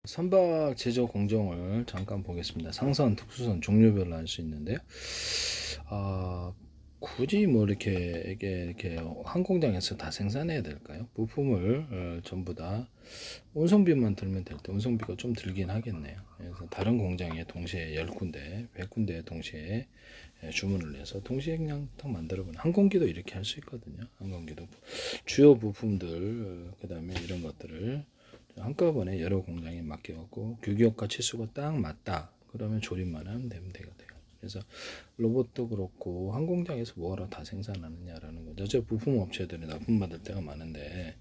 선박 제조 공정을 잠깐 보겠습니다. 상선, 특수선 종류별로 할 수 있는데요. 굳이 뭐 이렇게 한 공장에서 다 생산해야 될까요? 부품을 전부 다 운송비만 들면 될 때 운송비가 좀 들긴 하겠네요. 그래서 다른 공장에 동시에 10군데, 100군데 동시에 주문을 해서 동시에 그냥 딱 만들어보는 항공기도 이렇게 할 수 있거든요. 항공기도 주요 부품들, 그 다음에 이런 것들을 한꺼번에 여러 공장에 맡겨갖고 규격과 치수가 딱 맞다. 그러면 조립만 하면 되면 되거든요. 그래서 로봇도 그렇고 한 공장에서 뭐하러 다 생산하느냐라는 거죠. 저 부품 업체들이 납품받을 때가 많은데,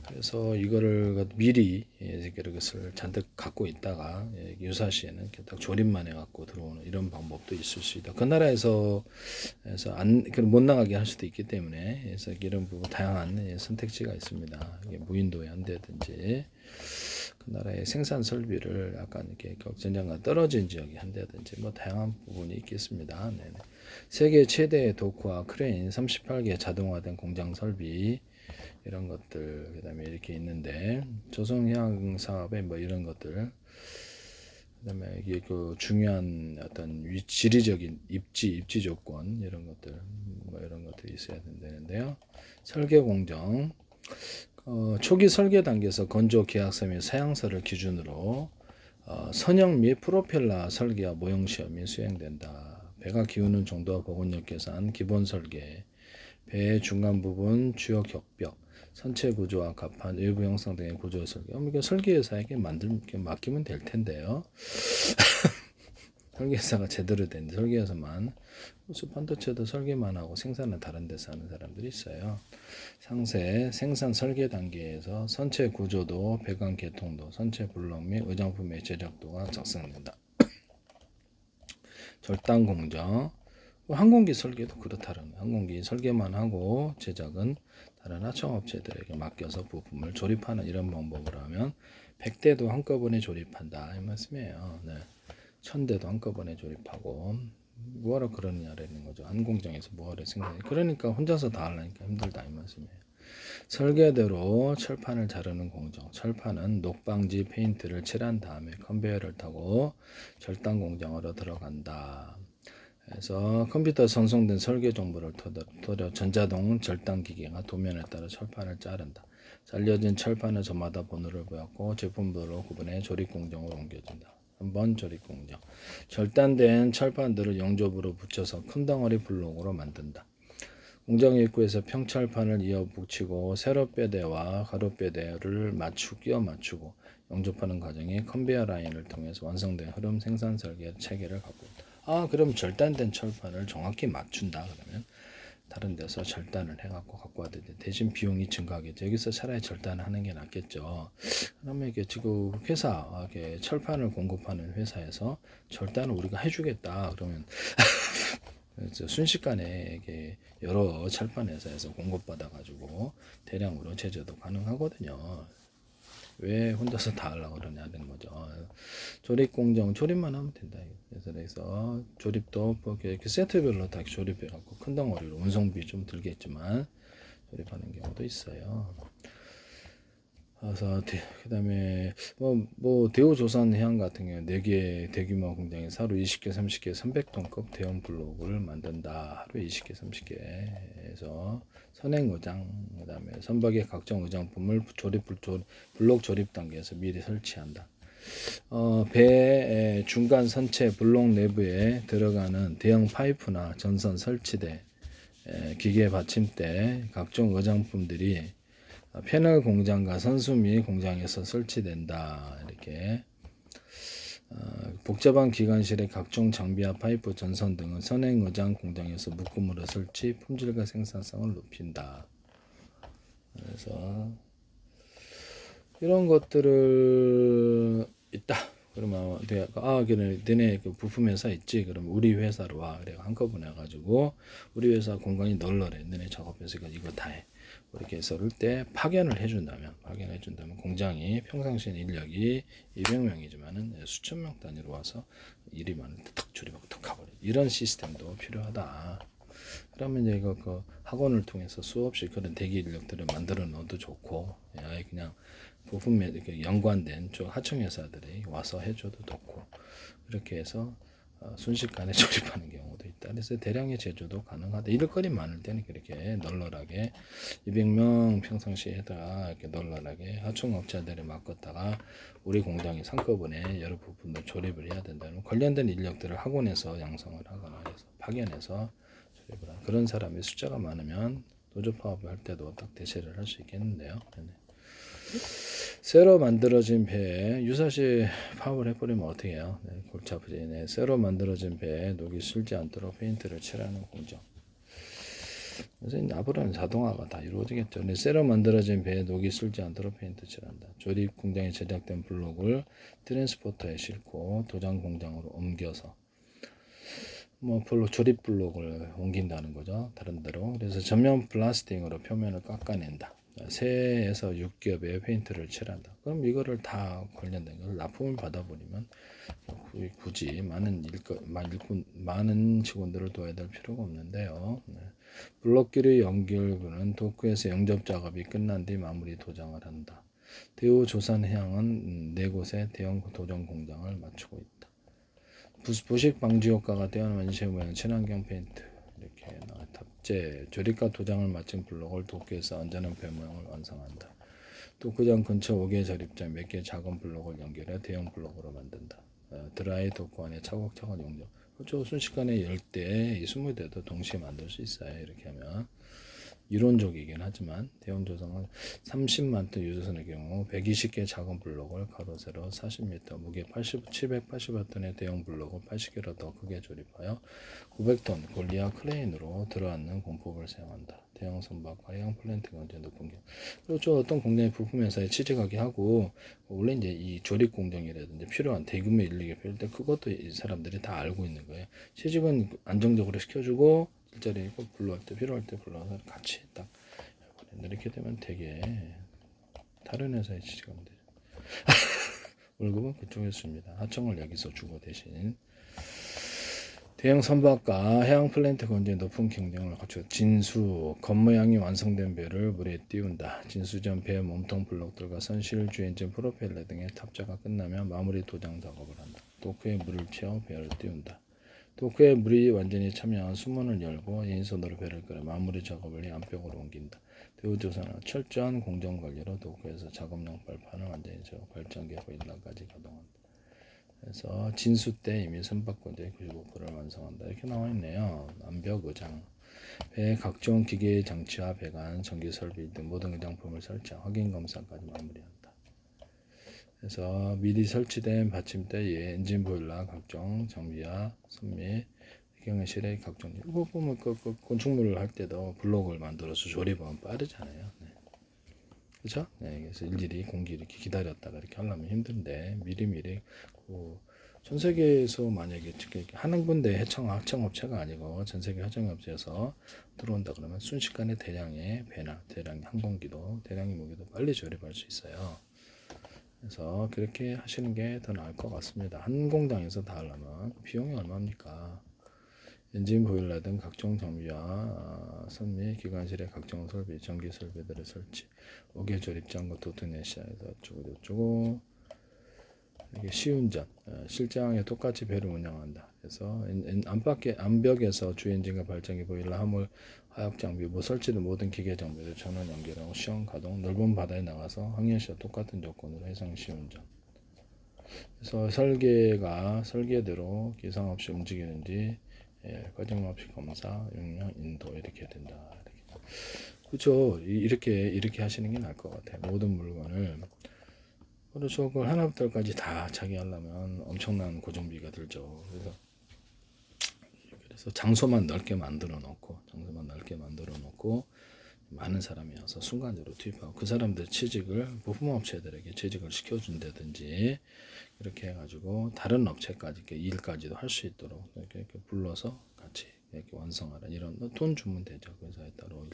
그래서 이거를 미리 이것을 잔뜩 갖고 있다가 유사시에는 이렇게 딱 조립만 해갖고 들어오는 이런 방법도 있을 수 있다. 그 나라에서 못 나가게 할 수도 있기 때문에, 그래서 이런 부분 다양한 선택지가 있습니다. 무인도에 한다든지 그 나라의 생산 설비를 약간 이렇게 전장과 떨어진 지역에 한다든지 뭐 다양한 부분이 있겠습니다. 네네. 세계 최대의 도크와 크레인 38개 자동화된 공장 설비 이런 것들, 그다음에 이렇게 있는데 조성해양 사업에 뭐 이런 것들, 그다음에 이게 그 중요한 어떤 지리적인 입지 조건 이런 것들, 뭐 이런 것들이 있어야 된다는데요. 설계 공정, 초기 설계 단계에서 건조 계약서 및 사양서를 기준으로 선형 및 프로펠러 설계와 모형 시험이 수행된다. 배가 기우는 정도와 보건력 계산, 기본 설계, 배의 중간 부분, 주요 격벽, 선체 구조와 갑판, 외부 형상 등의 구조 설계. 이게 설계회사에게 맡기면 될 텐데요. 설계사가 제대로 된 설계에서만, 반도체도 설계만 하고 생산은 다른 데서 하는 사람들이 있어요. 상세 생산 설계 단계에서 선체 구조도, 배관 개통도, 선체 블록 및 의장품의 제작도가 작성된다. 절단 공정, 항공기 설계도 그렇다는 거예요. 항공기 설계만 하고 제작은 다른 하청업체들에게 맡겨서 부품을 조립하는 이런 방법으로 하면 100대도 한꺼번에 조립한다 이 말씀이에요. 네. 1000대도 한꺼번에 조립하고 뭐하러 그러느냐라는 거죠. 한 공장에서 뭐하러 생산해. 그러니까 혼자서 다 하려니까 힘들다 이 말씀이에요. 설계대로 철판을 자르는 공정. 철판은 녹방지 페인트를 칠한 다음에 컨베이어를 타고 절단 공정으로 들어간다. 그래서 컴퓨터 전송된 설계 정보를 토대로 전자동 절단 기계가 도면에 따라 철판을 자른다. 잘려진 철판은 저마다 번호를 보였고 제품별로 구분해 조립 공정으로 옮겨진다. 한번 조립 공정. 절단된 철판들을 용접으로 붙여서 큰 덩어리 블록으로 만든다. 공장 입구에서 평철판을 이어 붙이고 세로뼈대와 가로뼈대를 끼워 맞추고 용접하는 과정이 컨베이어 라인을 통해서 완성된 흐름 생산 설계 체계를 갖고 있다. 그럼 절단된 철판을 정확히 맞춘다. 그러면 다른 데서 절단을 해갖고 갖고 와야 되는데 대신 비용이 증가하겠죠. 여기서 차라리 절단하는 게 낫겠죠. 그러면 이게 지금 회사, 철판을 공급하는 회사에서 절단을 우리가 해주겠다. 그러면 순식간에 이게 여러 철판 회사에서 공급받아 가지고 대량으로 제조도 가능하거든요. 왜 혼자서 다 하려고 그러냐는 거죠. 조립 공정 조립만 하면 된다. 그래서 조립도 이렇게 세트별로 다 조립해 갖고 큰 덩어리로 운송비 좀 들겠지만 조립하는 경우도 있어요. 그래서 그다음에 대우조선해양 같은 경우 4개 대규모 공장에서 하루 20개, 30개, 300톤급 대형 블록을 만든다. 하루 20개, 30개 해서 선행 의장, 그다음에 선박의 각종 의장품을 블록 조립 단계에서 미리 설치한다. 배의 중간 선체 블록 내부에 들어가는 대형 파이프나 전선 설치대, 기계 받침대, 각종 의장품들이 패널 공장과 선수 및 공장에서 설치된다. 이렇게 복잡한 기관실의 각종 장비와 파이프, 전선 등은 선행 의장 공장에서 묶음으로 설치, 품질과 생산성을 높인다. 그래서 이런 것들을 있다. 그러면 너네 그 부품 회사 있지? 그럼 우리 회사로 와. 그래 한꺼번에 해가지고 우리 회사 공간이 널널해. 너네 작업해서 이거 다 해. 이렇게 해서 그럴 때 파견을 해준다면 공장이 평상시엔 인력이 200명이지만은 수천 명 단위로 와서 일이 많을 때 탁 조립하고 탁 가버려. 이런 시스템도 필요하다. 그러면 이제 그 학원을 통해서 수없이 그런 대기 인력들을 만들어 넣어도 좋고, 아예 그냥 부품 연관된 쪽 하청 회사들이 와서 해줘도 좋고 그렇게 해서 순식간에 조립하는 경우도 있다. 그래서 대량의 제조도 가능하다. 이럴 거리 많을 때는 그렇게 널널하게 200명 평상시에다가 이렇게 널널하게 하청업체들을 맡겼다가 우리 공장이 한꺼번에 여러 부분들 조립을 해야 된다면 관련된 인력들을 학원에서 양성을 하거나 해서 파견해서 조립을 하는 그런 사람이 숫자가 많으면 노조 파업을 할 때도 딱 대체를 할 수 있겠는데요. 새로 만들어진 배에 유사시 파업을 해버리면 어떻게 해요? 골치 아프지. 새로 만들어진 배에 녹이 슬지 않도록 페인트를 칠하는 공정. 그래서 앞으로는 자동화가 다 이루어지겠죠. 새로 만들어진 배에 녹이 슬지 않도록 페인트 칠한다. 조립 공장에 제작된 블록을 트랜스포터에 싣고 도장 공장으로 옮겨서 조립 블록을 옮긴다는 거죠. 다른 데로. 그래서 전면 플라스틱으로 표면을 깎아낸다. 3에서 6겹의 페인트를 칠한다. 그럼 이거를 다 관련된 걸 납품을 받아버리면 굳이 많은 직원들을 둬야 될 필요가 없는데요. 블록끼리 연결부는 도크에서 영접 작업이 끝난 뒤 마무리 도장을 한다. 대우 조선해양은 4곳의 대형 도장 공장을 갖추고 있다. 부식 방지 효과가 뛰어난 원시의 모양 친환경 페인트 이렇게 탑재 조립과 도장을 마친 블록을 도크에서 안전한 배 모양을 완성한다. 도크장 근처 5개 자립장 몇 개 작은 블록을 연결해 대형 블록으로 만든다. 드라이 도크 안에 차곡차곡 용접. 그렇죠. 순식간에 10대, 20대도 동시에 만들 수 있어요. 이렇게 하면. 이론적이긴 하지만 대형 조성은 30만 톤 유조선의 경우 120개 작은 블록을 가로 세로 40m 무게 780톤의 대형 블록을 80개로 더 크게 조립하여 900톤 골리아 크레인으로 들어앉는 공법을 사용한다. 대형 선박과 해양 플랜트 건재 높은 경우 그렇죠. 어떤 공장의 부품 회사에 취직하게 하고 원래 이제 이 조립 공정이라든지 필요한 대규모 인력이 필요할 때 그것도 이 사람들이 다 알고 있는 거예요. 취직은 안정적으로 시켜주고 일자리 있고 불러할 때 필요할 때 불러서 같이 딱 이렇게 되면 되게 다른 회사에 취직하면 되죠. 월급은 그쪽에 씁니다. 하청을 여기서 주고 대신 대형 선박과 해양 플랜트 건조에 높은 경쟁을 갖추어 진수 겉모양이 완성된 배를 물에 띄운다. 진수 전 배 몸통 블록들과 선실 주엔진 프로펠러 등의 탑재가 끝나면 마무리 도장 작업을 한다. 도크에 물을 채워 배를 띄운다. 도크에 물이 완전히 차면 수문을 열고 인손으로 배를 끌어 마무리 작업을 해 안쪽으로 옮긴다. 대우조선은 철저한 공정관리로 도크에서 작업용 발판을 완전히 제거, 발전기 보일러까지 가동한다. 그래서 진수 때 이미 선박건조의 95%를 완성한다. 이렇게 나와 있네요. 암벽 의장, 배 각종 기계 장치와 배관, 전기 설비 등 모든 의장품을 설치한 확인 검사까지 마무리한다. 그래서 미리 설치된 받침대에 엔진 보일러 각종 장비와 선미 경영실의 각종 이거 보면 건축물을 할 때도 블록을 만들어서 조립하면 빠르잖아요. 네. 그렇죠? 네, 그래서 일일이 공기 이렇게 기다렸다가 이렇게 하려면 힘든데 미리미리 전 세계에서 만약에 한 군데 하청업체가 아니고 전 세계 하청업체에서 들어온다 그러면 순식간에 대량의 배나 대량의 항공기도 대량의 무기도 빨리 조립할 수 있어요. 그래서 그렇게 하시는 게 더 나을 것 같습니다. 한 공장에서 다 하려면 비용이 얼마입니까? 엔진 보일러 등 각종 장비와 선미 기관실의 각종 설비, 전기 설비들의 설치, 5개 조립장과 도트넷시에서 어쩌고 이게 시운전, 실장에 똑같이 배를 운영한다. 그래서 안벽에서 주엔진과 발전기 보일러 화물 하역 장비, 설치된 모든 기계 장비를 전원 연결하고 시험 가동, 넓은 바다에 나가서 항해시와 똑같은 조건으로 해상 시운전. 그래서 설계대로 기상 없이 움직이는지 과정 없이 검사, 용량, 인도 이렇게 된다. 그렇죠. 이렇게 하시는 게 나을 것 같아요. 모든 물건을 그렇죠. 그걸 하나부터까지 다 자기 하려면 엄청난 고정비가 들죠. 그래서 장소만 넓게 만들어 놓고 많은 사람이 와서 순간적으로 투입하고 그 사람들 부품업체들에게 취직을 시켜준다든지 이렇게 해가지고 다른 업체까지 이렇게 일까지도 할 수 있도록 이렇게 불러서 같이 이렇게 완성하라 이런 돈 주면 되죠. 그 회사에 따로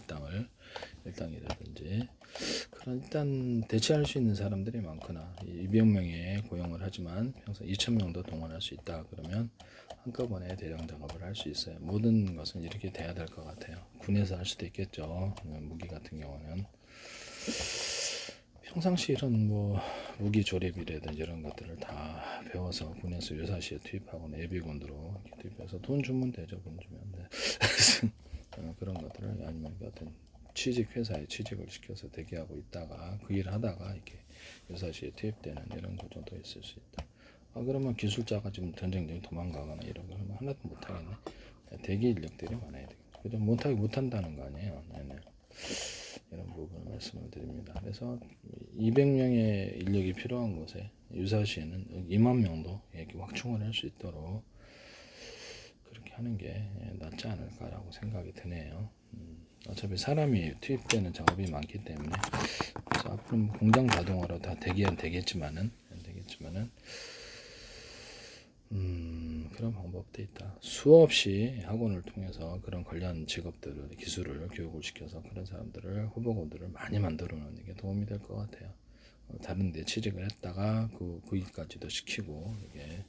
일당이라든지 그런 일단 대체할 수 있는 사람들이 많거나 200명의 고용을 하지만 평소 2,000명도 동원할 수 있다 그러면 한꺼번에 대량 작업을 할 수 있어요. 모든 것은 이렇게 돼야 될 것 같아요. 군에서 할 수도 있겠죠. 무기 같은 경우는 평상시 이런 뭐 무기 조립이라든지 이런 것들을 다 배워서 군에서 유사시에 투입하거나 예비군으로 이렇게 투입해서 돈 주면 되죠. 돈 주면 돼. 그런 것들을 아니면 어떤 취직 회사에 취직을 시켜서 대기하고 있다가 그 일 하다가 이렇게 유사시에 투입되는 이런 구조도 있을 수 있다. 그러면 기술자가 지금 전쟁 중에 도망가거나 이런 거 하면 하나도 못 하겠네. 대기 인력들이 많아야 되겠죠. 그죠? 못한다는 거 아니에요. 네네. 이런 부분을 말씀을 드립니다. 그래서 200명의 인력이 필요한 곳에 유사시에는 2만 명도 이렇게 확충을 할 수 있도록 그렇게 하는 게 낫지 않을까라고 생각이 드네요. 어차피 사람이 투입되는 작업이 많기 때문에 그래서 앞으로 공장 가동으로 다 되겠지만은 그런 방법도 있다. 수없이 학원을 통해서 그런 관련 직업들을 기술을 교육을 시켜서 그런 사람들을 후보군들을 많이 만들어 놓는 게 도움이 될 것 같아요. 다른 데 취직을 했다가 그 일까지도 시키고 이게